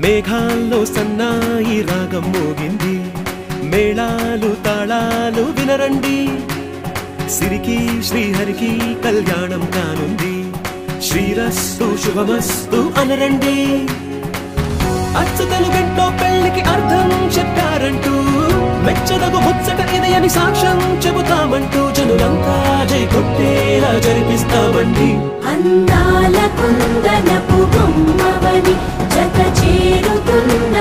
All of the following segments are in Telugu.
మేఘాల్లో సన్నాయి రాగం మోగింది, మేళాలు తాళాలు వినరండి. సిరికి శ్రీహరికి కళ్యాణం కానుంది, శ్రీరస్తు శుభమస్తు అనరండి. అచ్చ తెలుగింట్లో పెళ్లికి అర్థం చెప్పారంటూ, మెచ్చదగు ముచ్చట ఇది అని సాక్ష్యం చెబుతామంటూ, జనులంతా జై కొట్టేలా జరిపిస్తామండి. అందాల కుందనపు బొమ్మవని జత చేరుతున్న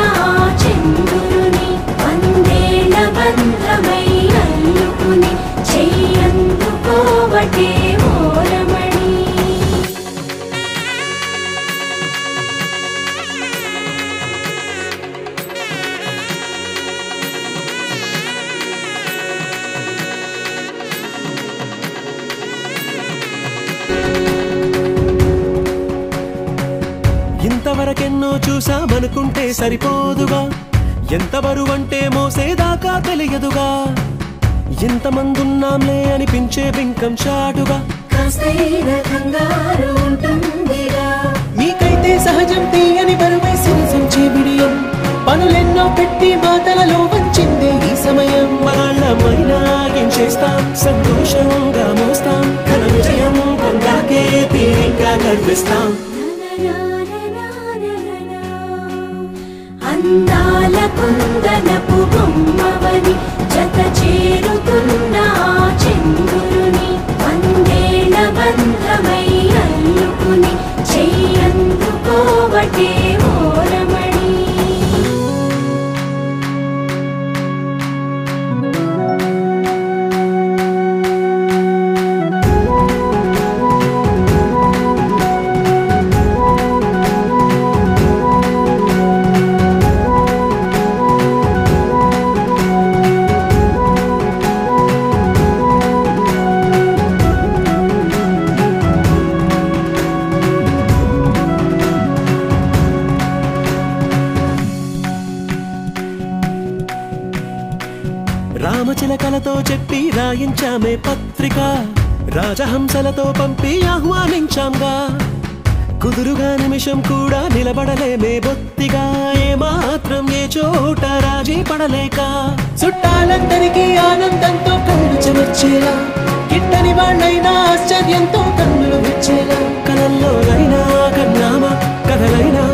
చంద్రుని, వందేళ్ల బంధమై అల్లుకుని చెయ్యందుకోవటే ఓరమణి. ఇంతవరకెన్నో చూసామనుకుంటే సరిపోదుగా, ఎంత బరువంటే మోసేదాకా తెలియదుగా. ఇంతమందున్నాంలే అనిపించే బింకం చాటుగా, కాస్తైన కంగారు ఉంటుందిగా. మీకైతే సహజం తీయని బరువే సిరిసంచే బిడియం, పనులెన్నో పెట్టి మాటలలో వంచిందే ఈ సమయం. వాళ్ళమైనా ఏం చేస్తాం, సంతోషంగా మోస్తాం, ఘన విజయం పొందాకే తీరిగ్గా గర్విస్తాం. అందాల కుందనపు బొమ్మవని జత చేరుతున్న చంద్రుని, వందేళ్ల బంధమై అల్లుకుని చెయ్యందుకోవటే ఓరమణి. రామచిలకలతో చెప్పి రాయించామే పత్రిక, రాజహంసలతో పంపి ఆహ్వానించాంగా. కుదురుగా నిమిషం కూడా నిలబడలేమే బొత్తిగా, ఏమాత్రం ఏ చోట రాజీ పడలేక. చుట్టాలందరికీ ఆనందంతో కళ్ళు చెమర్చేలా, గిట్టని వాళ్ళైనా ఆశ్చర్యంతో కన్నులు విచ్చేలా. కలల్లోనైనా కన్నామా, కథలైనా